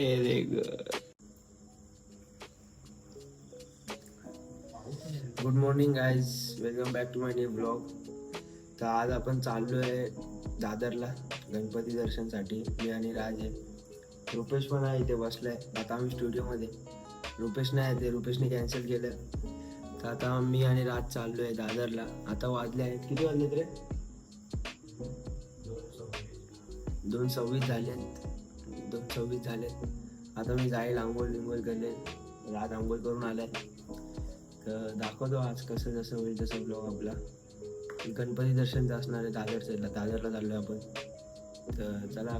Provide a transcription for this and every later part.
Very good. Good morning guys, welcome back to my new blog. तर आज आपण चाललो आहे दादरला गणपती दर्शनसाठी. मी आणि राज आहे, रुपेश पण आहे इथे बसलाय. आता आम्ही स्टुडिओमध्ये. रुपेश नाही आहे, ते रुपेशने कॅन्सल केलं. तर आता मी आणि राज चाललो आहे दादरला. आता वाजले आहेत, किती वाजलेत रे? 2:26 झालेत. आता मी जाईल, आंघोळ बिंघोळ करेल. राज आंघोळ करून आलाय. तर दाखवतो आज कसं जसं होईल तसं ब्लॉग आपला. गणपती दर्शनचं असणार आहे दादरला चाललो आहे आपण. तर चला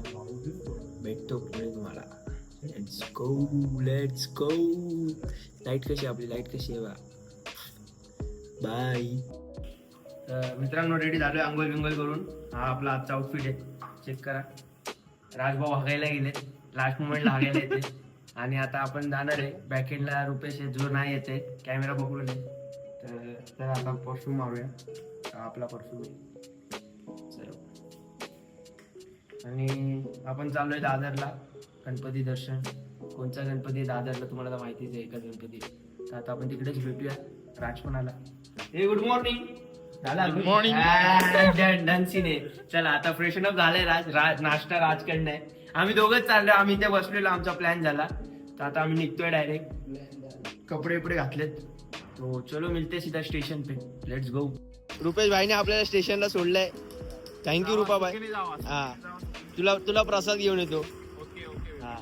भेटतो पुढे तुम्हाला. Let's go. लाईट कशी आपली, लाईट कशी आहे बा. बाय. तर मित्रांनो, रेडी झालोय आंघोळ बिंघोळ करून. हा आपला आजचा आउटफिट आहे, चेक करा. राजभाऊ हागायला गेले, लास्ट मोमेंटला हागायला येते. आणि आता आपण जाणार आहे बॅकेंडला. रुपेश जो नाही येते, कॅमेरा पकडून आहे. तर आता परफ्यूम मारूया, आपला परफ्यूम. आणि आपण चाललोय दादरला गणपती दर्शन. कोणचा गणपती दादरला तुम्हाला तर माहितीच आहे, एकच गणपती. तर आता आपण तिकडेच भेटूया. राज पण आला. हे good morning. Good morning. Done scene आहे. चला आता फ्रेशन अप झालंय. राज नाश्ता राजकडनं आहे. आम्ही दोघंच चाललोय. आम्ही इथे बसलेलो, आमचा प्लॅन झाला. तर आता आम्ही निघतोय डायरेक्ट. कपडे घातलेत. तो चलो मिलते सीधा स्टेशन पे. Let's go. रुपेश भाईने आपल्याला स्टेशनला सोडलंय. थँक्यू रुपा भाई. हा, तुला प्रसाद घेऊन येतो. हा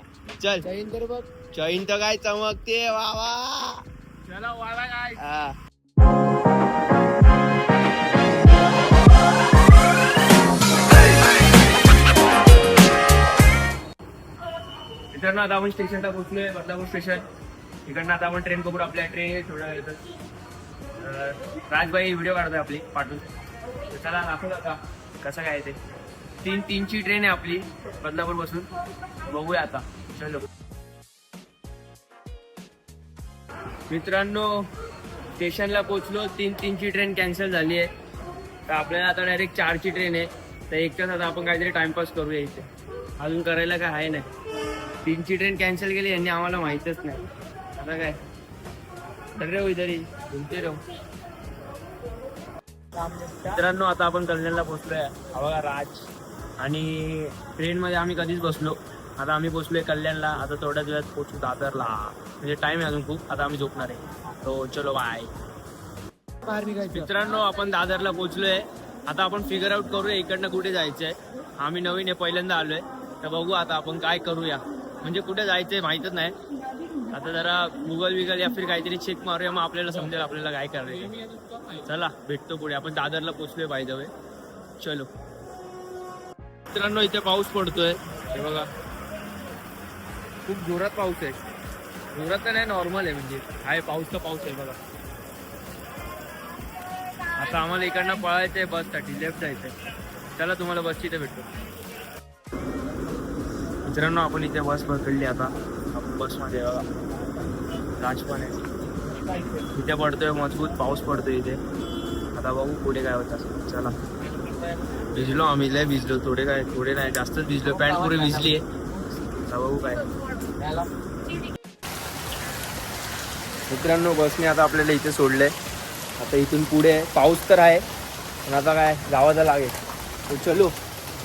चल. चैन तर काय चमकते वा वा. चला वाला काय. हा. इकडनं आता आपण स्टेशनला पोहोचलोय, बदलापूर स्टेशन. इकडनं आता आपण ट्रेन पकडू. आपल्या ट्रेन थोड्या वेळ. राजभाई व्हिडिओ काढतोय आपली पाठवून. चला दाखवू का कसं काय ते. 3:03ची ट्रेन आहे आपली बदलापूर पासून. बघूया आता. चलो मित्रांनो, स्टेशनला पोहोचलो. 3:03ची ट्रेन कॅन्सल झाली आहे. तर आपल्याला आता डायरेक्ट 4ची ट्रेन आहे. तर एक तास आता आपण काहीतरी टाइमपास करूया इथे. अजून करायला काय आहे नाही. 3ची ट्रेन कॅन्सल केली यांनी, आम्हाला माहितच नाही. आता काय ठरव इतरी घुमते राहू. मित्रांनो, आता आपण कल्याणला पोहोचलोय. हा बघा राज. आणि ट्रेनमध्ये आम्ही कधीच बसलो. आता आम्ही पोहोचलोय कल्याणला. आता थोड्याच वेळात पोहोचू दादरला. म्हणजे टाइम आहे अजून खूप. आता आम्ही झोपणार आहे. तो चलो बाय. मित्रांनो, आपण दादरला पोहोचलोय. आता आपण फिगर आउट करूया इकडनं कुठे जायचंय. आम्ही नवीन आहे, पहिल्यांदा आलोय. तर बघू आता आपण काय करूया. म्हणजे कुठे जायचंय माहितच नाही. आता जरा गुगल या फिर काहीतरी चेक मारूया, मग आपल्याला समजेल आपल्याला काय करायचं. चला भेटतो पुढे. आपण दादरला पोहोचलोय बाय द वे. चलो. मित्रांनो, इथे पाऊस पडतोय. हे बघा, खूप जोरात पाऊस आहे. जोरात तर नाही, नॉर्मल आहे. म्हणजे आहे पाऊस तर पाऊस आहे बघा. आता आम्हाला इकडनं पळायचंय बससाठी, लेफ्ट जायचंय. चला तुम्हाला बसची इथे भेटतो. मित्रांनो, आपण इथे बस पकडली. आता आपण बसमध्ये बघा, राज पण आहे. इथे पडतोय मजबूत पाऊस पडतोय इथे. आता बघू पुढे काय होतं. चला. भिजलो आम्ही, लय भिजलो. थोडे नाही, जास्तच भिजलो. पॅन्ट पुरी भिजली आहे. आता बघू काय. मित्रांनो, बसने आता आपल्याला इथे सोडलंय. आता इथून पुढे पाऊस तर आहे, पण आता काय जावं लागेल. तो चलो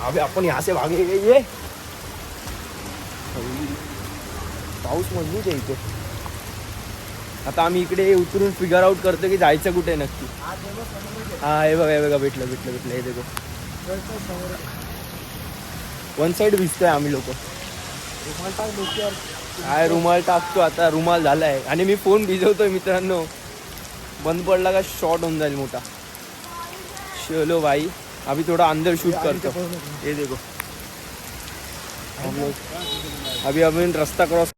अबे आपण यहाँ से भागे ये. पाऊस मजबूत आहे इथे. आता आम्ही इकडे उतरून फिगर आउट करतो की जायचं कुठे नक्की. हा हे बघा भेटलं. हे देखो वन साइड भिजतोय आम्ही लोक. काय रुमाल टाकतो आता. रुमाल झालाय. आणि मी फोन भिजवतोय मित्रांनो. बंद पडला का शॉट होऊन जाईल मोठा. चलो भाई, अभी थोड़ा अंदर शूट करतो. ये देखो हम लोग अभी रास्ता क्रॉस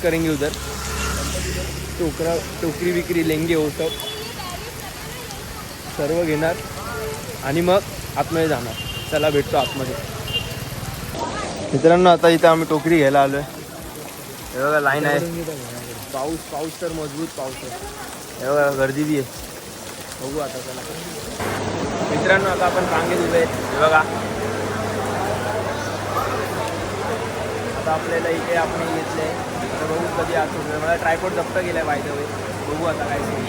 करेंगे. उधर टोकरी विक्री लेंगे वो सब सर्व घेणार आणि मग आतमध्ये जाणार. चला भेटतो आतमध्ये. मित्रांनो, आता इथे आम्ही टोकरी घ्यायला आलोय. हे बघा लाईन आहे. पाऊस तर मजबूत पाऊस आहे. हे बघा गर्दी बी आहे. बघू आता. चला मित्रांनो, आता आपण रांगेत उभे आहेत. हे बघा आता आपल्याला इथे आपण घेतलं आहे. आता बघू कधी असू. मला ट्रायपॉड जप्त केला आहे बाय द वे. बघू आता काय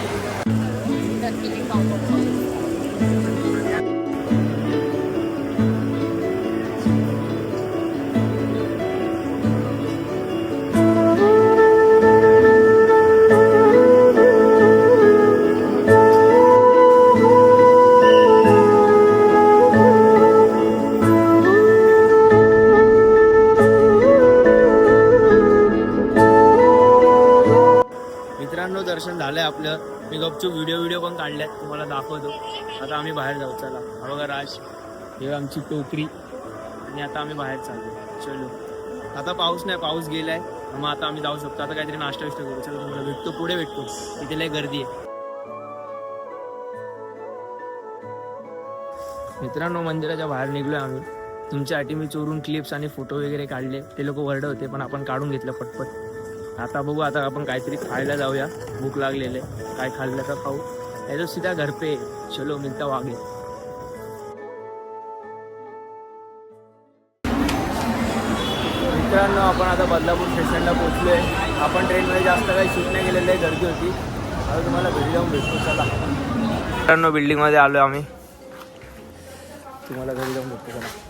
मित्रांनो दर्शन झालंय आपलं. मी गपचूप व्हिडिओ पण काढल्यात, तुम्हाला दाखवतो. आता आम्ही बाहेर जाऊ. चला हा बघा राज, हे आमची टोकरी आणि आता आम्ही बाहेर चाललो. चलो आता पाऊस नाही, पाऊस गेलाय. मग आता आम्ही जाऊ शकतो. आता काहीतरी नाश्ता विष्टा करू. चला तुम्हाला भेटतो, पुढे भेटतो. तिथे लय गर्दी आहे. मित्रांनो मंदिराच्या बाहेर निघलोय आम्ही. तुमच्यासाठी मी चोरून क्लिप्स आणि फोटो वगैरे काढले. ते लोक वरडत होते पण आपण काढून घेतलं पटपट. आता बघू, आता आपण काहीतरी खायला जाऊया. भूक लागलेले, काय खाल्लं तर खाऊ. याचं सीधा घर पे. चलो मिलता वागे. मित्रांनो आपण आता बदलापूर स्टेशनला पोहोचलोय. आपण ट्रेनमध्ये जास्त काही शूट नाही केलेलं आहे, गर्दी होती. आता तुम्हाला घरी जाऊन भेटतो. चला मित्रांनो बिल्डिंगमध्ये आलो आम्ही. तुम्हाला घरी जाऊन भेटतो. चला.